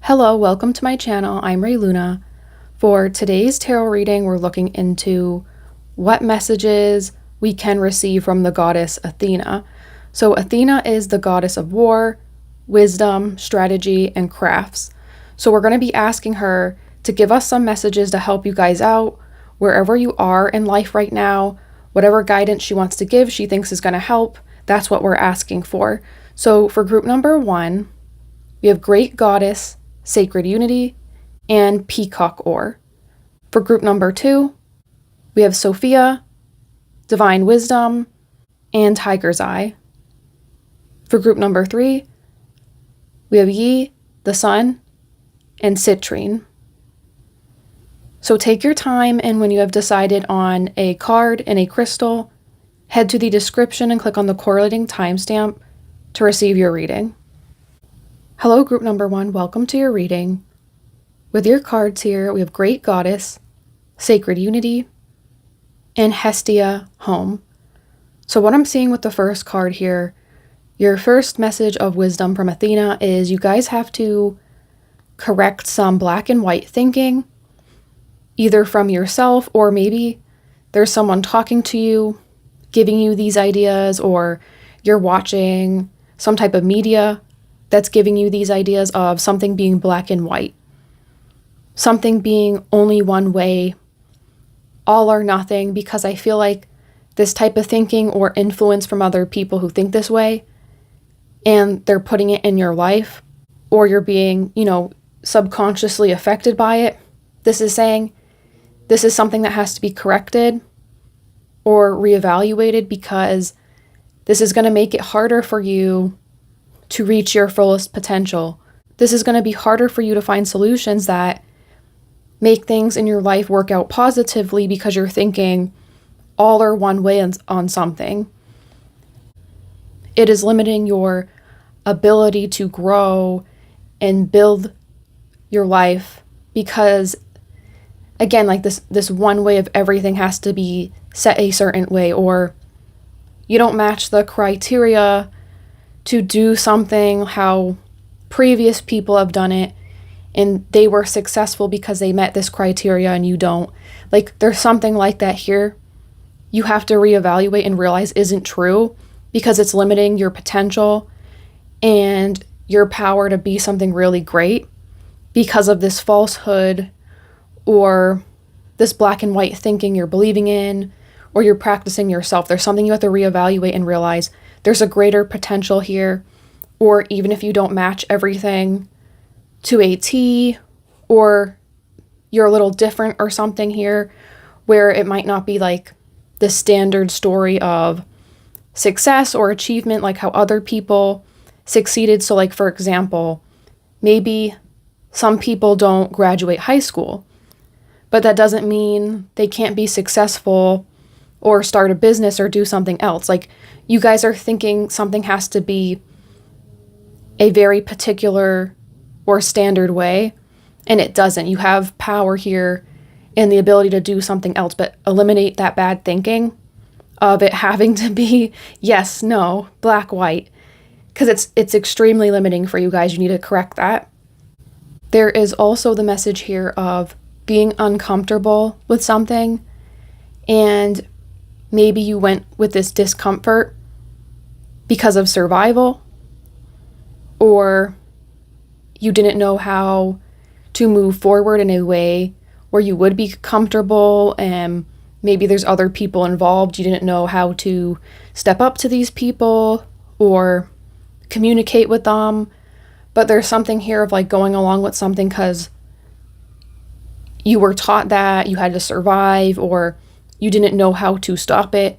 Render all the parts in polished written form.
Hello, welcome to my channel. I'm Ray Luna. For today's tarot reading, we're looking into what messages we can receive from the goddess Athena. So Athena is the goddess of war, wisdom, strategy, and crafts. So we're going to be asking her to give us some messages to help you guys out wherever you are in life right now. Whatever guidance she wants to give, she thinks is going to help. That's what we're asking for. So for group number 1, we have Great Goddess, Sacred Unity, and Peacock Ore. For group number 2, we have Sophia, Divine Wisdom, and Tiger's Eye. For group number 3, we have Yhi, the Sun, and Citrine. So take your time, and when you have decided on a card and a crystal, head to the description and click on the correlating timestamp to receive your reading. Hello, group number 1, welcome to your reading. With your cards here, we have Great Goddess, Sacred Unity, and Hestia, Home. So what I'm seeing with the first card here, your first message of wisdom from Athena is you guys have to correct some black and white thinking, either from yourself or maybe there's someone talking to you, giving you these ideas, or you're watching some type of media that's giving you these ideas of something being black and white, something being only one way, all or nothing, because I feel like this type of thinking or influence from other people who think this way, and they're putting it in your life, or you're being, subconsciously affected by it. This is saying this is something that has to be corrected or reevaluated because this is going to make it harder for you to reach your fullest potential. This is going to be harder for you to find solutions that make things in your life work out positively because you're thinking all or one way on something. It is limiting your ability to grow and build your life because, again, like this one way of everything has to be set a certain way, or you don't match the criteria to do something how previous people have done it and they were successful because they met this criteria and you don't. Like, there's something like that here you have to reevaluate and realize isn't true because it's limiting your potential and your power to be something really great because of this falsehood or this black and white thinking you're believing in or you're practicing yourself. There's something you have to reevaluate and realize there's a greater potential here, or even if you don't match everything to a T, or you're a little different or something here, where it might not be like the standard story of success or achievement, like how other people succeeded. So like, for example, maybe some people don't graduate high school, but that doesn't mean they can't be successful or start a business or do something else. Like, you guys are thinking something has to be a very particular or standard way, and it doesn't. You have power here and the ability to do something else, but eliminate that bad thinking of it having to be yes, no, black, white, because it's extremely limiting for you guys. You need to correct that. There is also the message here of being uncomfortable with something, and maybe you went with this discomfort because of survival, or you didn't know how to move forward in a way where you would be comfortable, and maybe there's other people involved. You didn't know how to step up to these people or communicate with them, but there's something here of like going along with something because you were taught that you had to survive, or you didn't know how to stop it.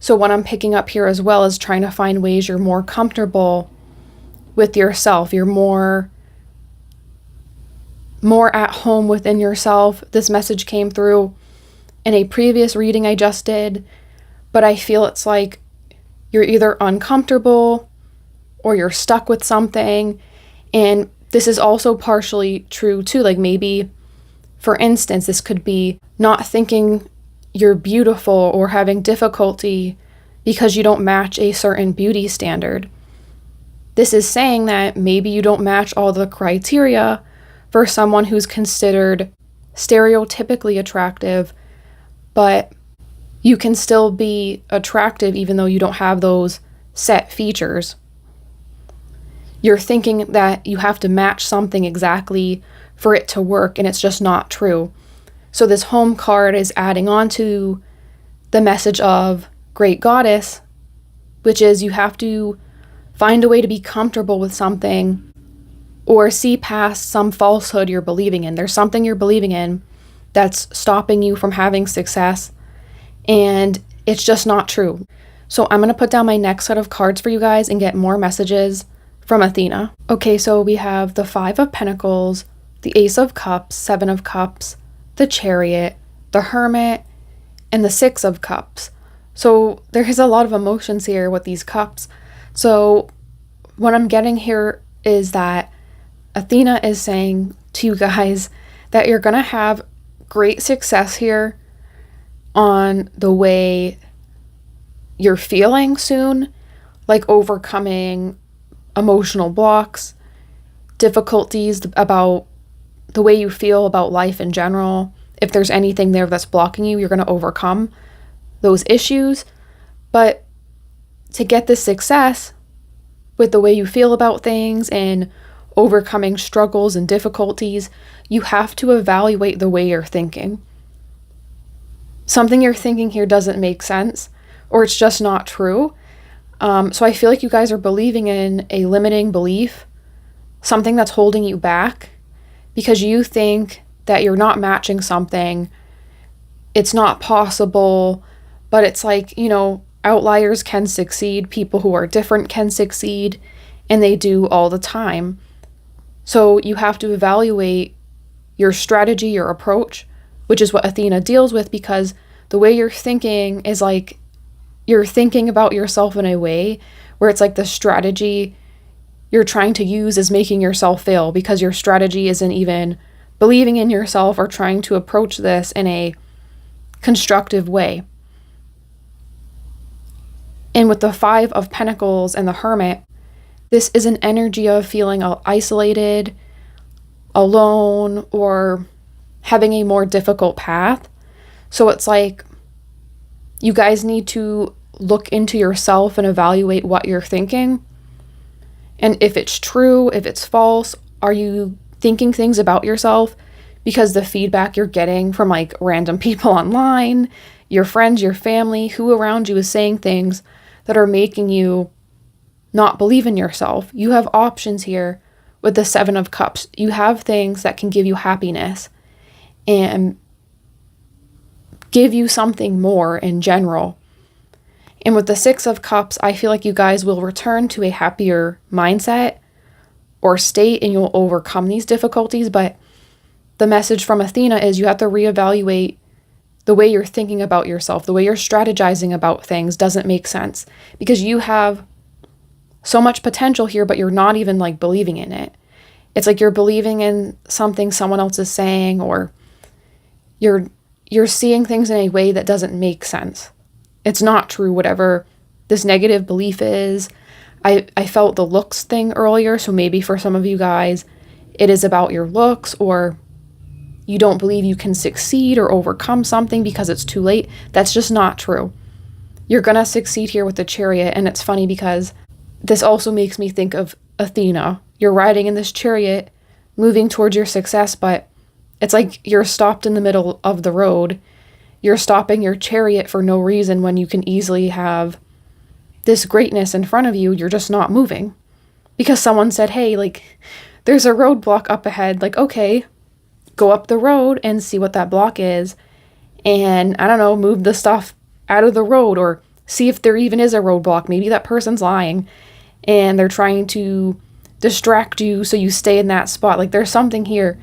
So what I'm picking up here as well is trying to find ways you're more comfortable with yourself. You're more at home within yourself. This message came through in a previous reading I just did, but I feel it's like you're either uncomfortable or you're stuck with something. And this is also partially true too. Like, maybe, for instance, this could be not thinking you're beautiful or having difficulty because you don't match a certain beauty standard. This is saying that maybe you don't match all the criteria for someone who's considered stereotypically attractive, but you can still be attractive even though you don't have those set features. You're thinking that you have to match something exactly for it to work, and it's just not true. So this home card is adding on to the message of Great Goddess, which is you have to find a way to be comfortable with something or see past some falsehood you're believing in. There's something you're believing in that's stopping you from having success, and it's just not true. So I'm going to put down my next set of cards for you guys and get more messages from Athena. Okay, so we have the Five of Pentacles, the Ace of Cups, Seven of Cups, the Chariot, the Hermit, and the Six of Cups. So there is a lot of emotions here with these cups. So what I'm getting here is that Athena is saying to you guys that you're going to have great success here on the way you're feeling soon, like overcoming emotional blocks, difficulties about the way you feel about life in general. If there's anything there that's blocking you, you're going to overcome those issues. But to get this success with the way you feel about things and overcoming struggles and difficulties, you have to evaluate the way you're thinking. Something you're thinking here doesn't make sense, or it's just not true. So I feel like you guys are believing in a limiting belief, something that's holding you back, because you think that you're not matching something, it's not possible. But it's like, outliers can succeed, people who are different can succeed, and they do all the time. So you have to evaluate your strategy, your approach, which is what Athena deals with, because the way you're thinking is like you're thinking about yourself in a way where it's like the strategy you're trying to use is making yourself fail, because your strategy isn't even believing in yourself or trying to approach this in a constructive way. And with the Five of Pentacles and the Hermit, this is an energy of feeling isolated, alone, or having a more difficult path. So it's like you guys need to look into yourself and evaluate what you're thinking. And if it's true, if it's false, are you thinking things about yourself because the feedback you're getting from like random people online, your friends, your family, who around you is saying things that are making you not believe in yourself? You have options here with the Seven of Cups. You have things that can give you happiness and give you something more in general. And with the Six of Cups, I feel like you guys will return to a happier mindset or state, and you'll overcome these difficulties. But the message from Athena is you have to reevaluate the way you're thinking about yourself, the way you're strategizing about things doesn't make sense, because you have so much potential here, but you're not even like believing in it. It's like you're believing in something someone else is saying, or you're seeing things in a way that doesn't make sense. It's not true, whatever this negative belief is. I felt the looks thing earlier, so maybe for some of you guys, it is about your looks, or you don't believe you can succeed or overcome something because it's too late. That's just not true. You're gonna succeed here with the Chariot, and it's funny because this also makes me think of Athena. You're riding in this chariot, moving towards your success, but it's like you're stopped in the middle of the road. You're stopping your chariot for no reason when you can easily have this greatness in front of you. You're just not moving because someone said, hey, like, there's a roadblock up ahead. Like, okay, go up the road and see what that block is. And I don't know, move the stuff out of the road, or see if there even is a roadblock. Maybe that person's lying and they're trying to distract you so you stay in that spot. Like, there's something here.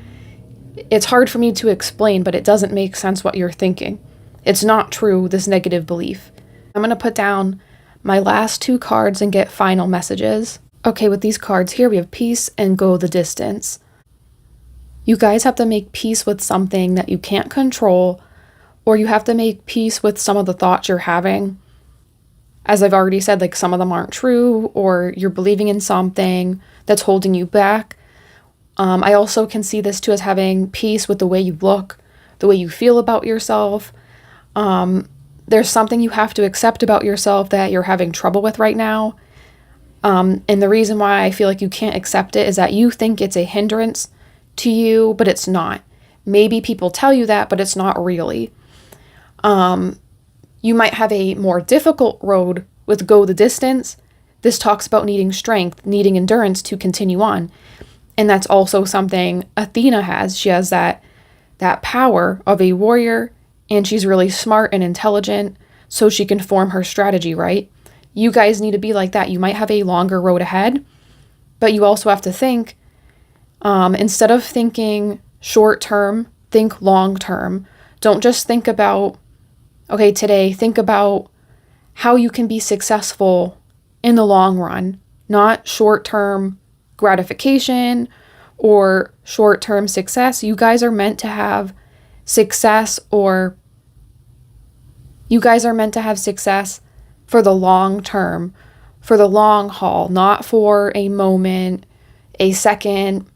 It's hard for me to explain, but it doesn't make sense what you're thinking. It's not true, this negative belief. I'm going to put down my last two cards and get final messages. Okay, with these cards here, we have peace and go the distance. You guys have to make peace with something that you can't control, or you have to make peace with some of the thoughts you're having. As I've already said, like, some of them aren't true, or you're believing in something that's holding you back. I also can see this too as having peace with the way you look, the way you feel about yourself. There's something you have to accept about yourself that you're having trouble with right now. And the reason why I feel like you can't accept it is that you think it's a hindrance to you, but it's not. Maybe people tell you that, but it's not really. You might have a more difficult road with go the distance. This talks about needing strength, needing endurance to continue on. And that's also something Athena has. She has that power of a warrior, and she's really smart and intelligent, so she can form her strategy, right? You guys need to be like that. You might have a longer road ahead, but you also have to think, instead of thinking short term, think long term. Don't just think about, okay, today, think about how you can be successful in the long run, not short term gratification or short term success. You guys are meant to have success, or you guys are meant to have success for the long term, for the long haul, not for a moment, a second.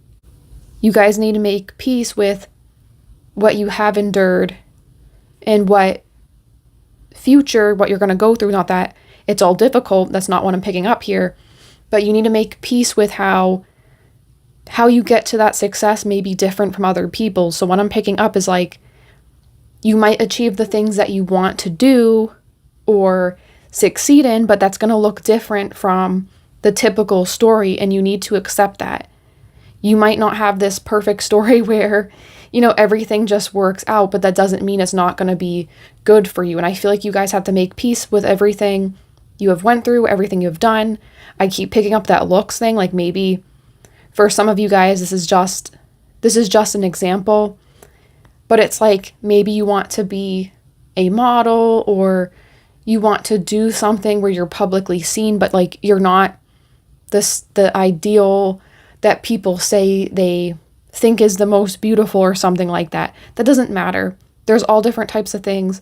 You guys need to make peace with what you have endured and what future, what you're going to go through. Not that it's all difficult. That's not what I'm picking up here. But you need to make peace with how you get to that success may be different from other people. So what I'm picking up is like, you might achieve the things that you want to do or succeed in, but that's going to look different from the typical story, and you need to accept that. You might not have this perfect story where, everything just works out, but that doesn't mean it's not going to be good for you. And I feel like you guys have to make peace with everything you have went through, everything you've done. I keep picking up that looks thing. Like maybe for some of you guys, this is just an example, but it's like maybe you want to be a model, or you want to do something where you're publicly seen, but like you're not the ideal that people say they think is the most beautiful or something like that. That doesn't matter. There's all different types of things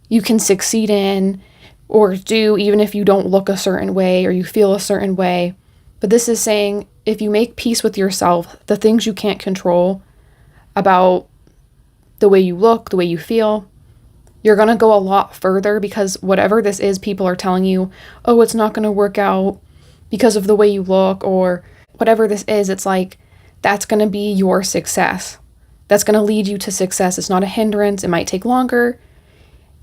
you can succeed in or do, even if you don't look a certain way or you feel a certain way. But this is saying, if you make peace with yourself, the things you can't control about the way you look, the way you feel, you're going to go a lot further, because whatever this is, people are telling you, oh, it's not going to work out because of the way you look, or whatever this is, it's like, that's going to be your success. That's going to lead you to success. It's not a hindrance. It might take longer.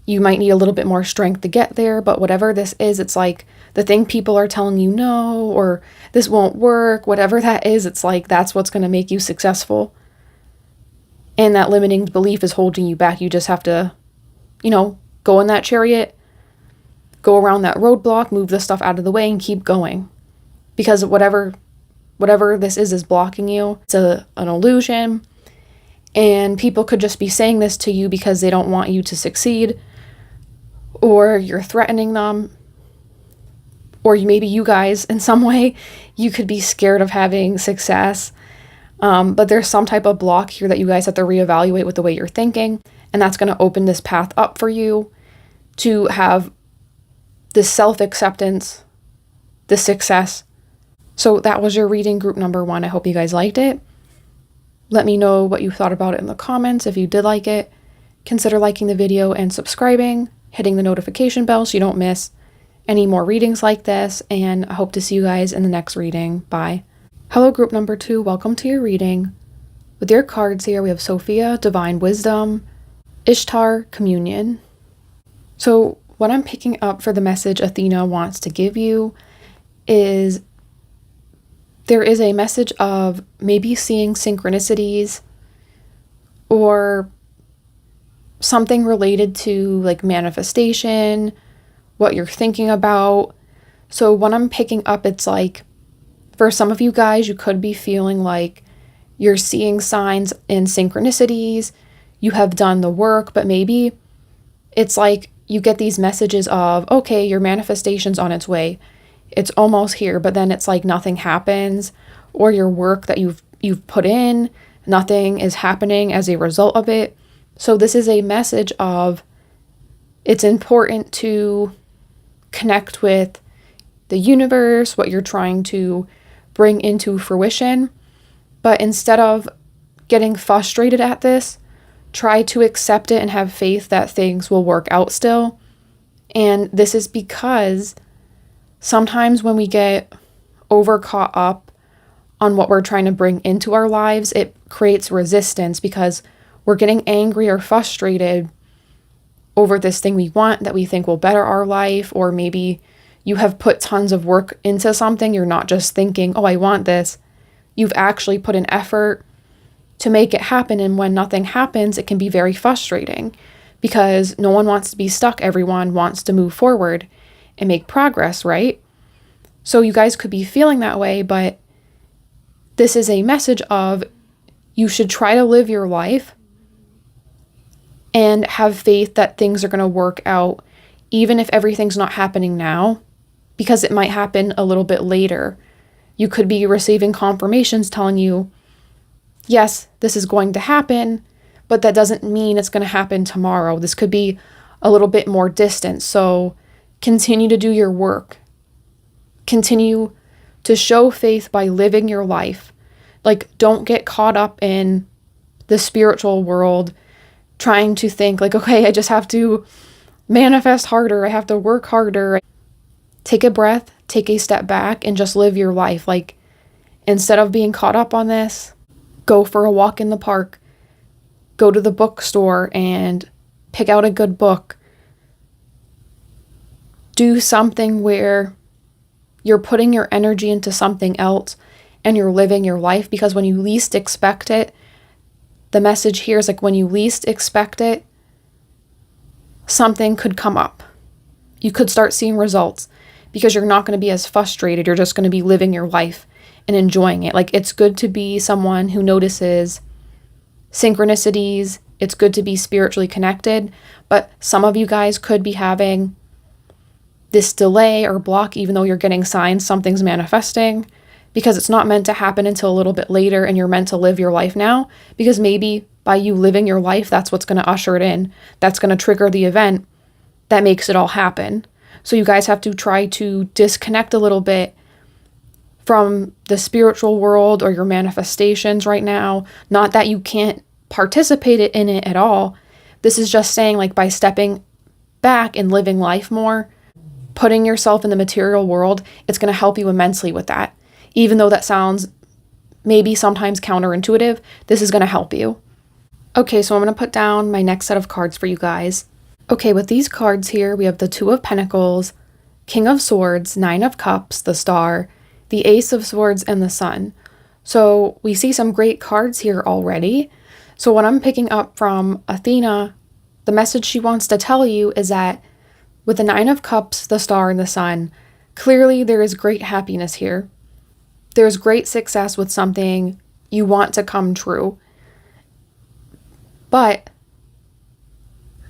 You might need a little bit more strength to get there, but whatever this is, it's like the thing people are telling you no, or this won't work, whatever that is, it's like that's what's going to make you successful. And that limiting belief is holding you back. You just have to, go in that chariot, go around that roadblock, move the stuff out of the way, and keep going. Because whatever this is blocking you, it's an illusion. And people could just be saying this to you because they don't want you to succeed, or you're threatening them, or maybe you guys in some way, you could be scared of having success. But there's some type of block here that you guys have to reevaluate with the way you're thinking. And that's going to open this path up for you to have this self-acceptance, this success. So that was your reading group number 1. I hope you guys liked it. Let me know what you thought about it in the comments. If you did like it, consider liking the video and subscribing, hitting the notification bell so you don't miss any more readings like this. And I hope to see you guys in the next reading. Bye. Hello, group number 2. Welcome to your reading. With your cards here, we have Sophia, Divine Wisdom, Ishtar, Communion. So what I'm picking up for the message Athena wants to give you is there is a message of maybe seeing synchronicities or something related to like manifestation, what you're thinking about. So when I'm picking up, it's like for some of you guys, you could be feeling like you're seeing signs and synchronicities, you have done the work, but maybe it's like you get these messages of, okay, your manifestation's on its way. It's almost here, but then it's like nothing happens, or your work that you've put in, nothing is happening as a result of it. So this is a message of it's important to connect with the universe, what you're trying to bring into fruition. But instead of getting frustrated at this, try to accept it and have faith that things will work out still. And this is because sometimes when we get over caught up on what we're trying to bring into our lives, it creates resistance because we're getting angry or frustrated over this thing we want that we think will better our life. Or maybe you have put tons of work into something. You're not just thinking, oh, I want this. You've actually put an effort to make it happen. And when nothing happens, it can be very frustrating because no one wants to be stuck. Everyone wants to move forward and make progress, right? So you guys could be feeling that way, but this is a message of you should try to live your life and have faith that things are going to work out, even if everything's not happening now, because it might happen a little bit later. You could be receiving confirmations telling you, yes, this is going to happen, but that doesn't mean it's going to happen tomorrow. This could be a little bit more distant. So continue to do your work. Continue to show faith by living your life. Like, don't get caught up in the spiritual world trying to think like, okay, I just have to manifest harder. I have to work harder. Take a breath, take a step back, and just live your life. Like, instead of being caught up on this, go for a walk in the park, go to the bookstore and pick out a good book. Do something where you're putting your energy into something else and you're living your life, because when you least expect it, the message here is like when you least expect it, something could come up. You could start seeing results because you're not going to be as frustrated. You're just going to be living your life and enjoying it. Like, it's good to be someone who notices synchronicities. It's good to be spiritually connected, but some of you guys could be having this delay or block, even though you're getting signs something's manifesting, because it's not meant to happen until a little bit later, and you're meant to live your life now, because maybe by you living your life, that's what's going to usher it in. That's going to trigger the event that makes it all happen. So you guys have to try to disconnect a little bit from the spiritual world or your manifestations right now. Not that you can't participate in it at all. This is just saying, like, by stepping back and living life more, putting yourself in the material world, it's going to help you immensely with that. Even though that sounds maybe sometimes counterintuitive, this is going to help you. Okay, so I'm going to put down my next set of cards for you guys. Okay, with these cards here, we have the Two of Pentacles, King of Swords, Nine of Cups, the Star, the Ace of Swords, and the Sun. So we see some great cards here already. So what I'm picking up from Athena, the message she wants to tell you is that with the Nine of Cups, the Star, and the Sun, clearly there is great happiness here. There's great success with something you want to come true. But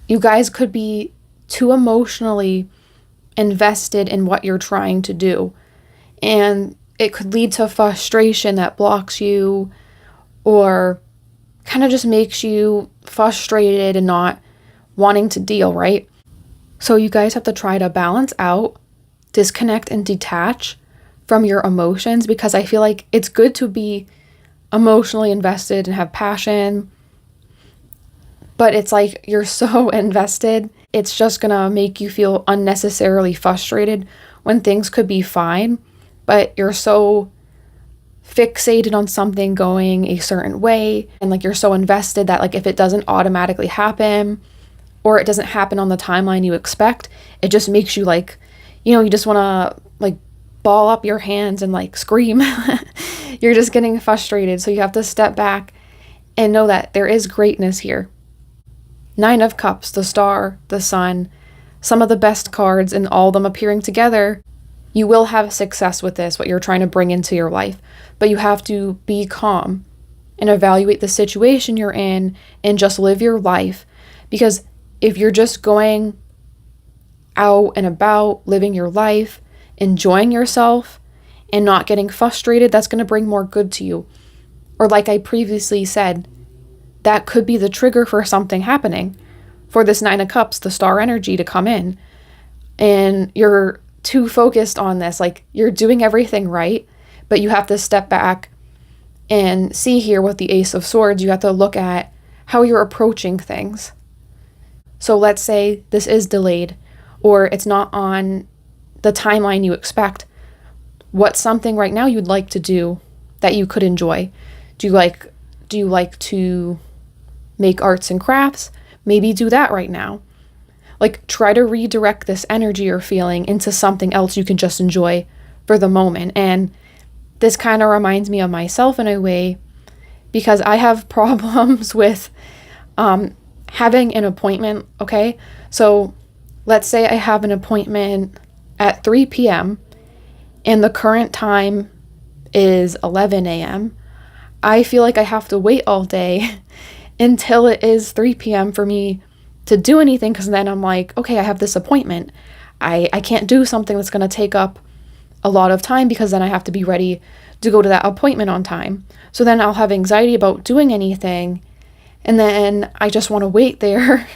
you guys could be too emotionally invested in what you're trying to do. And it could lead to frustration that blocks you or kind of just makes you frustrated and not wanting to deal, right? So you guys have to try to balance out, disconnect, and detach from your emotions, because I feel like it's good to be emotionally invested and have passion, but it's like you're so invested, it's just gonna make you feel unnecessarily frustrated when things could be fine, but you're so fixated on something going a certain way, and like you're so invested that like if it doesn't automatically happen or it doesn't happen on the timeline you expect, it just makes you like, you just want to like ball up your hands and like scream. You're just getting frustrated. So you have to step back and know that there is greatness here. Nine of Cups, the Star, the Sun, some of the best cards, and all of them appearing together. You will have success with this, what you're trying to bring into your life, but you have to be calm and evaluate the situation you're in and just live your life. Because if you're just going out and about, living your life, enjoying yourself, and not getting frustrated, that's going to bring more good to you. Or like I previously said, that could be the trigger for something happening, for this Nine of Cups, the Star energy to come in. And you're too focused on this, like you're doing everything right, but you have to step back And see here with the Ace of Swords, you have to look at how you're approaching things. So let's say this is delayed or it's not on the timeline you expect. What's something right now you'd like to do that you could enjoy? Do you like to make arts and crafts? Maybe do that right now. Like, try to redirect this energy you're feeling into something else you can just enjoy for the moment. And this kind of reminds me of myself in a way, because I have problems with having an appointment, okay? So let's say I have an appointment at 3 p.m. and the current time is 11 a.m. I feel like I have to wait all day until it is 3 p.m. for me to do anything, because then I'm like, okay, I have this appointment. I can't do something that's going to take up a lot of time, because then I have to be ready to go to that appointment on time. So then I'll have anxiety about doing anything, and then I just want to wait there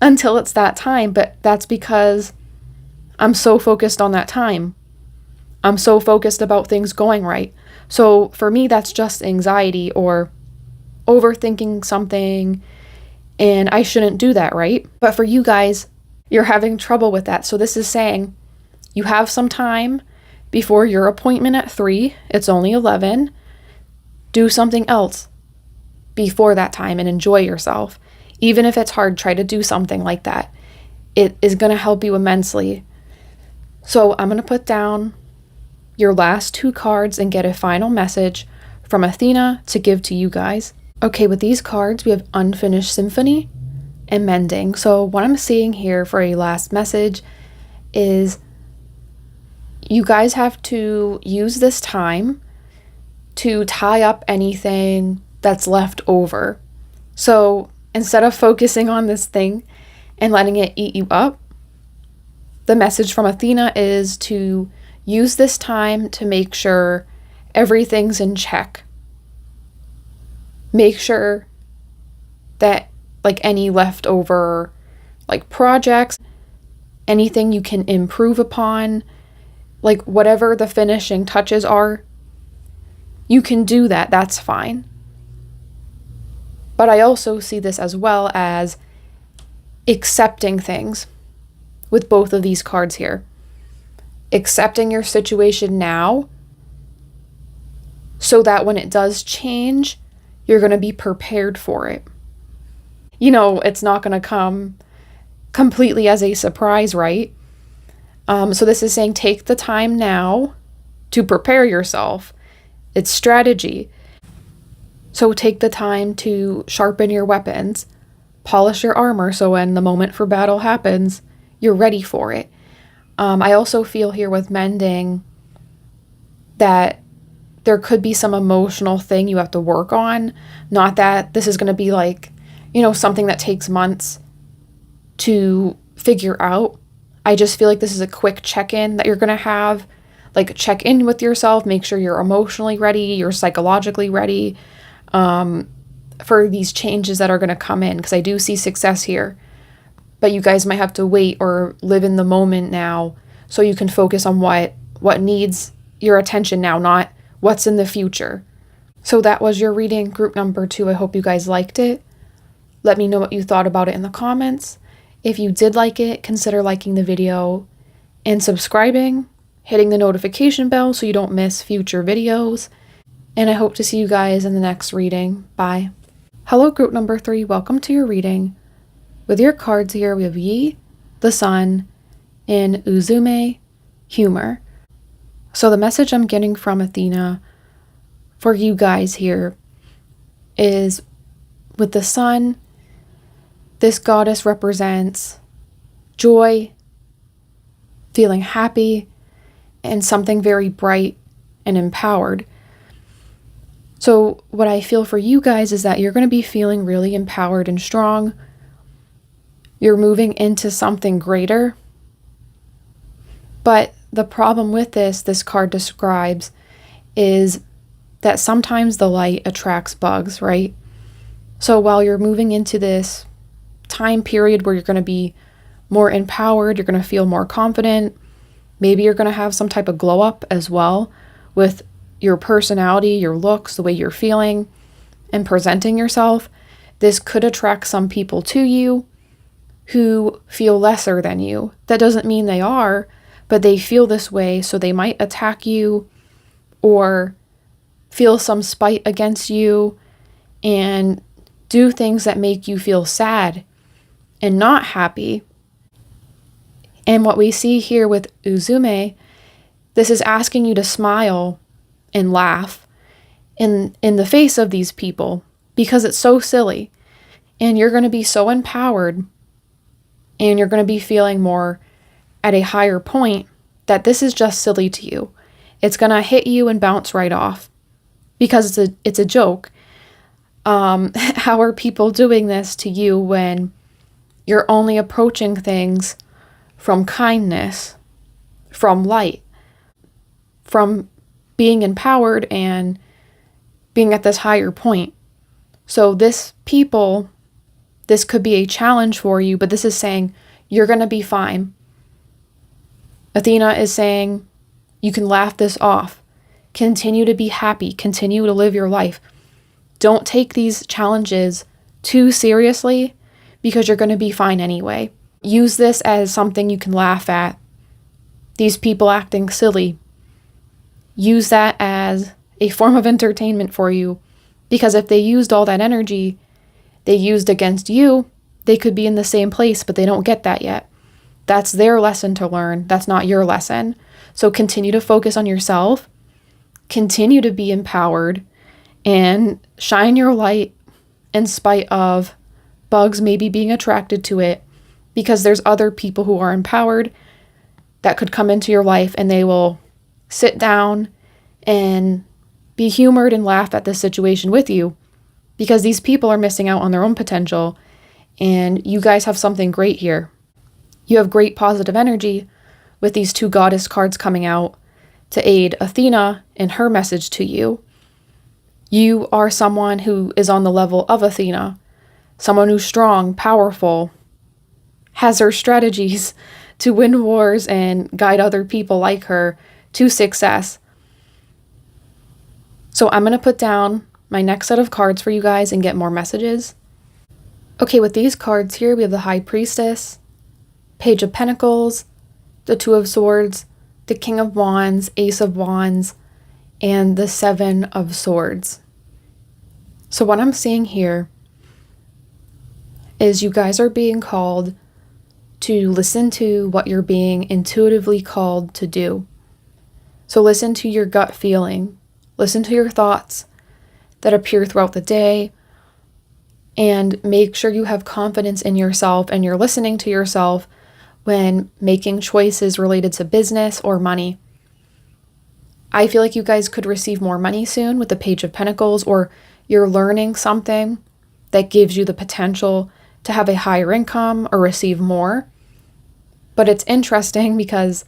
until it's that time. But that's because I'm so focused on that time. I'm so focused about things going right. So for me, that's just anxiety or overthinking something, and I shouldn't do that, right? But for you guys, you're having trouble with that. So this is saying you have some time before your appointment at 3. It's only 11. Do something else before that time and enjoy yourself. Even if it's hard, try to do something like that. It is going to help you immensely. So I'm going to put down your last 2 cards and get a final message from Athena to give to you guys. Okay, with these cards, we have Unfinished Symphony and Mending. So what I'm seeing here for a last message is you guys have to use this time to tie up anything that's left over. So instead of focusing on this thing and letting it eat you up, the message from Athena is to use this time to make sure everything's in check. Make sure that like any leftover like projects, anything you can improve upon, like whatever the finishing touches are, you can do that. That's fine. But I also see this as well as accepting things with both of these cards here. Accepting your situation now so that when it does change, you're going to be prepared for it. You know, it's not going to come completely as a surprise, right? So this is saying take the time now to prepare yourself. It's strategy. So take the time to sharpen your weapons, polish your armor, so when the moment for battle happens, you're ready for it. I also feel here with Mending that there could be some emotional thing you have to work on. Not that this is going to be like, you know, something that takes months to figure out. I just feel like this is a quick check-in that you're going to have. Like, check in with yourself, make sure you're emotionally ready, you're psychologically ready for these changes that are going to come in, because I do see success here. But you guys might have to wait or live in the moment now so you can focus on what needs your attention now, not what's in the future. So that was your reading, group number 2. I hope you guys liked it. Let me know what you thought about it in the comments. If you did like it, consider liking the video and subscribing, hitting the notification bell so you don't miss future videos. And I hope to see you guys in the next reading. Bye. Hello, group number 3. Welcome to your reading. With your cards here, we have Yhi, the Sun, and Uzume, Humor. So the message I'm getting from Athena for you guys here is with the Sun, this goddess represents joy, feeling happy, and something very bright and empowered. So what I feel for you guys is that you're going to be feeling really empowered and strong. You're moving into something greater. But the problem with this card describes, is that sometimes the light attracts bugs, right? So while you're moving into this time period where you're going to be more empowered, you're going to feel more confident, maybe you're going to have some type of glow up as well with your personality, your looks, the way you're feeling and presenting yourself, this could attract some people to you who feel lesser than you. That doesn't mean they are, but they feel this way, so they might attack you or feel some spite against you and do things that make you feel sad and not happy. And what we see here with Uzume, this is asking you to smile and laugh in the face of these people because it's so silly. And you're going to be so empowered and you're going to be feeling more at a higher point that this is just silly to you. It's going to hit you and bounce right off because it's a joke. How are people doing this to you when you're only approaching things from kindness, from light, from being empowered and being at this higher point? So this could be a challenge for you, but this is saying you're going to be fine. Athena is saying you can laugh this off. Continue to be happy. Continue to live your life. Don't take these challenges too seriously because you're going to be fine anyway. Use this as something you can laugh at. These people acting silly. Use that as a form of entertainment for you, because if they used all that energy they used against you, they could be in the same place, but they don't get that yet. That's their lesson to learn. That's not your lesson. So continue to focus on yourself. Continue to be empowered and shine your light in spite of bugs maybe being attracted to it, because there's other people who are empowered that could come into your life and they will sit down and be humored and laugh at this situation with you, because these people are missing out on their own potential and you guys have something great here. You have great positive energy with these two goddess cards coming out to aid Athena in her message to you. You are someone who is on the level of Athena, someone who's strong, powerful, has her strategies to win wars and guide other people like her to success. So I'm going to put down my next set of cards for you guys and get more messages. Okay, with these cards here, we have the High Priestess, Page of Pentacles, the Two of Swords, the King of Wands, Ace of Wands, and the Seven of Swords. So what I'm seeing here is you guys are being called to listen to what you're being intuitively called to do. So listen to your gut feeling, listen to your thoughts that appear throughout the day, and make sure you have confidence in yourself and you're listening to yourself when making choices related to business or money. I feel like you guys could receive more money soon with the Page of Pentacles, or you're learning something that gives you the potential to have a higher income or receive more. But it's interesting because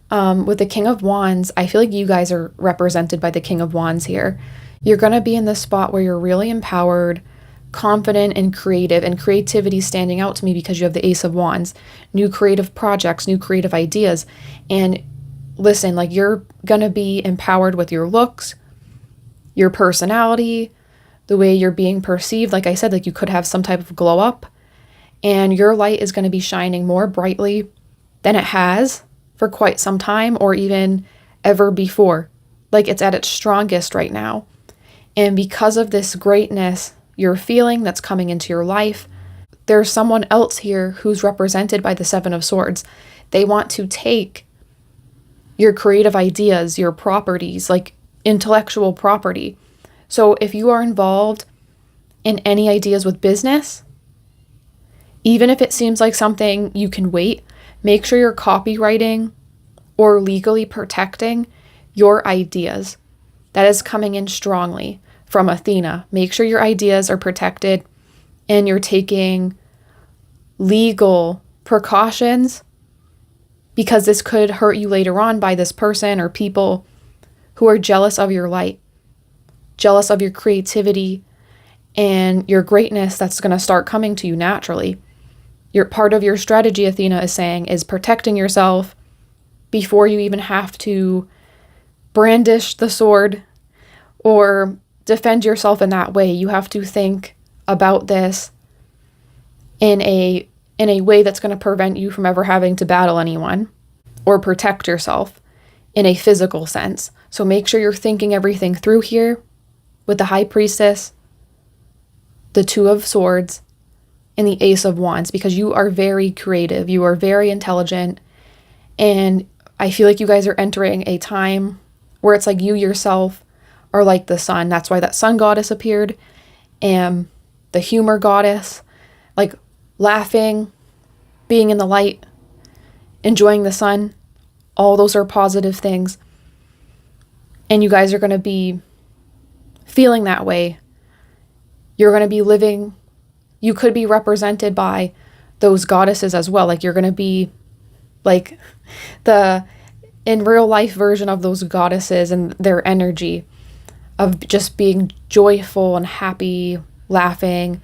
with the King of Wands, I feel like you guys are represented by the King of Wands here. You're going to be in this spot where you're really empowered, confident, and creative. And creativity is standing out to me because you have the Ace of Wands, new creative projects, new creative ideas. And listen, like, you're going to be empowered with your looks, your personality, the way you're being perceived. Like I said, like, you could have some type of glow up, and your light is going to be shining more brightly than it has for quite some time, or even ever before. Like, it's at its strongest right now. And because of this greatness you're feeling that's coming into your life, there's someone else here who's represented by the Seven of Swords. They want to take your creative ideas, your properties, like intellectual property. So if you are involved in any ideas with business, even if it seems like something you can wait, make sure you're copywriting or legally protecting your ideas. That is coming in strongly from Athena. Make sure your ideas are protected and you're taking legal precautions, because this could hurt you later on by this person or people who are jealous of your light, jealous of your creativity and your greatness that's going to start coming to you naturally. Your part of your strategy, Athena is saying, is protecting yourself before you even have to brandish the sword or defend yourself in that way. You have to think about this in a way that's going to prevent you from ever having to battle anyone or protect yourself in a physical sense. So make sure you're thinking everything through here with the High Priestess, the Two of Swords, and the Ace of Wands, because you are very creative, you are very intelligent, and I feel like you guys are entering a time where it's like you yourself are like the sun. That's why that sun goddess appeared, and the humor goddess, like laughing, being in the light, enjoying the sun. All those are positive things. And you guys are going to be feeling that way. You're going to be living, you could be represented by those goddesses as well. Like you're going to be like the in real life version of those goddesses and their energy of just being joyful and happy, laughing.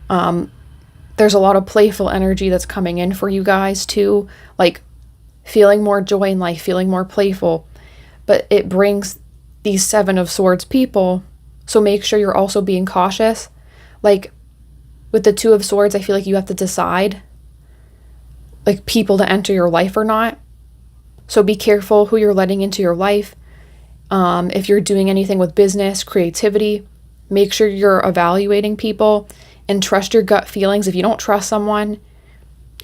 There's a lot of playful energy that's coming in for you guys too, like feeling more joy in life, feeling more playful. But it brings these Seven of Swords people, so make sure you're also being cautious. Like with the Two of Swords, I feel like you have to decide like people to enter your life or not. So be careful who you're letting into your life. If you're doing anything with business, creativity, make sure you're evaluating people and trust your gut feelings. If you don't trust someone,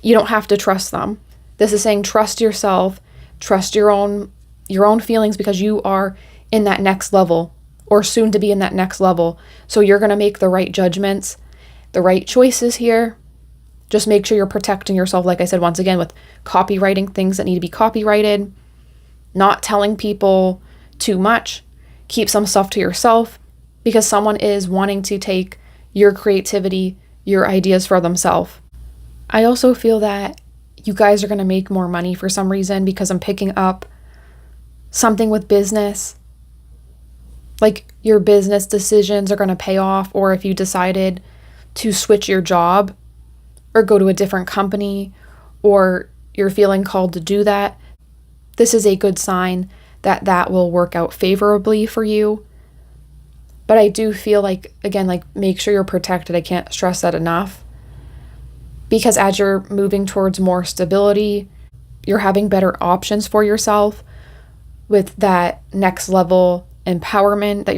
you don't have to trust them. This is saying trust yourself, trust your own feelings, because you are in that next level or soon to be in that next level. So you're going to make the right judgments, the right choices here. Just make sure you're protecting yourself, like I said, once again, with copywriting things that need to be copyrighted, not telling people too much. Keep some stuff to yourself, because someone is wanting to take your creativity, your ideas for themselves. I also feel that you guys are going to make more money for some reason, because I'm picking up something with business. Like your business decisions are going to pay off, or if you decided to switch your job or go to a different company, or you're feeling called to do that, this is a good sign that that will work out favorably for you. But I do feel like, again, like make sure you're protected. I can't stress that enough. Because as you're moving towards more stability, you're having better options for yourself with that next level empowerment that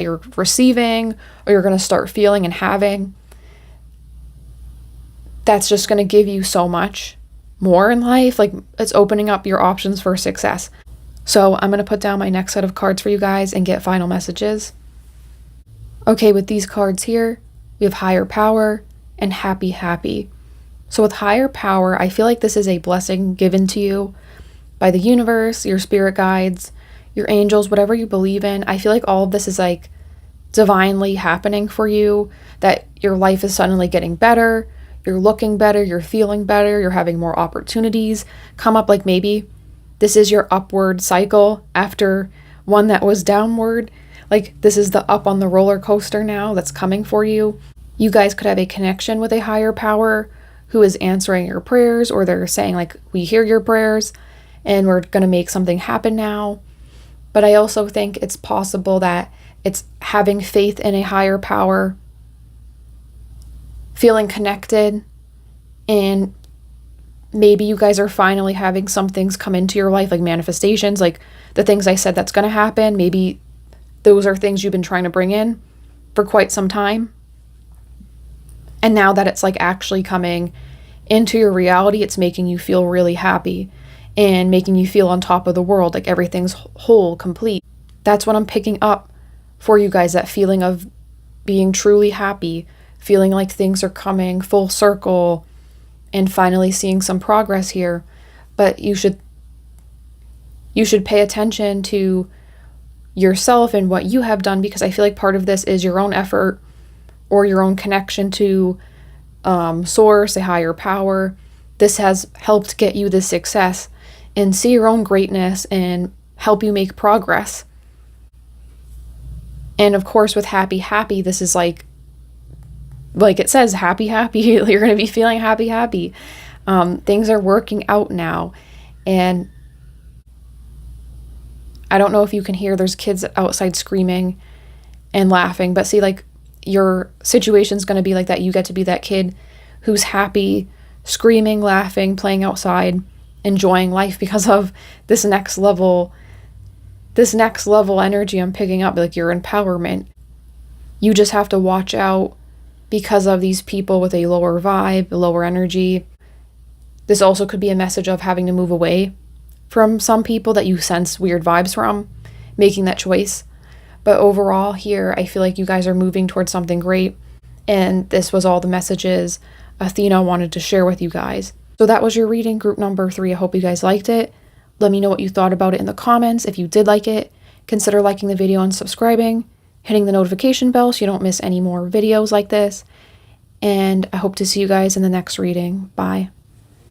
you're receiving, or you're going to start feeling and having. That's just going to give you so much more in life. Like it's opening up your options for success. So I'm going to put down my next set of cards for you guys and get final messages. Okay, with these cards here, we have Higher Power and Happy Happy. So with Higher Power, I feel like this is a blessing given to you by the universe, your spirit guides, your angels, whatever you believe in. I feel like all of this is like divinely happening for you, that your life is suddenly getting better, you're looking better, you're feeling better, you're having more opportunities come up. Like maybe this is your upward cycle after one that was downward. Like this is the up on the roller coaster now that's coming for you. You guys could have a connection with a higher power who is answering your prayers, or they're saying like, we hear your prayers and we're going to make something happen now. But I also think it's possible that it's having faith in a higher power, feeling connected, and maybe you guys are finally having some things come into your life, like manifestations, like the things I said that's going to happen. Maybe those are things you've been trying to bring in for quite some time. And now that it's like actually coming into your reality, it's making you feel really happy and making you feel on top of the world, like everything's whole, complete. That's what I'm picking up for you guys, that feeling of being truly happy, feeling like things are coming full circle and finally seeing some progress here. But you should pay attention to yourself and what you have done, because I feel like part of this is your own effort or your own connection to source, a higher power. This has helped get you this success, and see your own greatness and help you make progress. And of course with happy happy, this is like it says, happy happy. You're going to be feeling happy happy. Things are working out now, and I don't know if you can hear, there's kids outside screaming and laughing, but see, like, your situation's going to be like that. You get to be that kid who's happy, screaming, laughing, playing outside, enjoying life because of this next level energy I'm picking up, like your empowerment. You just have to watch out because of these people with a lower vibe, a lower energy. This also could be a message of having to move away from some people that you sense weird vibes from, making that choice. But overall here, I feel like you guys are moving towards something great. And this was all the messages Athena wanted to share with you guys. So that was your reading, group number 3. I hope you guys liked it. Let me know what you thought about it in the comments. If you did like it, consider liking the video and subscribing, hitting the notification bell so you don't miss any more videos like this. And I hope to see you guys in the next reading. Bye.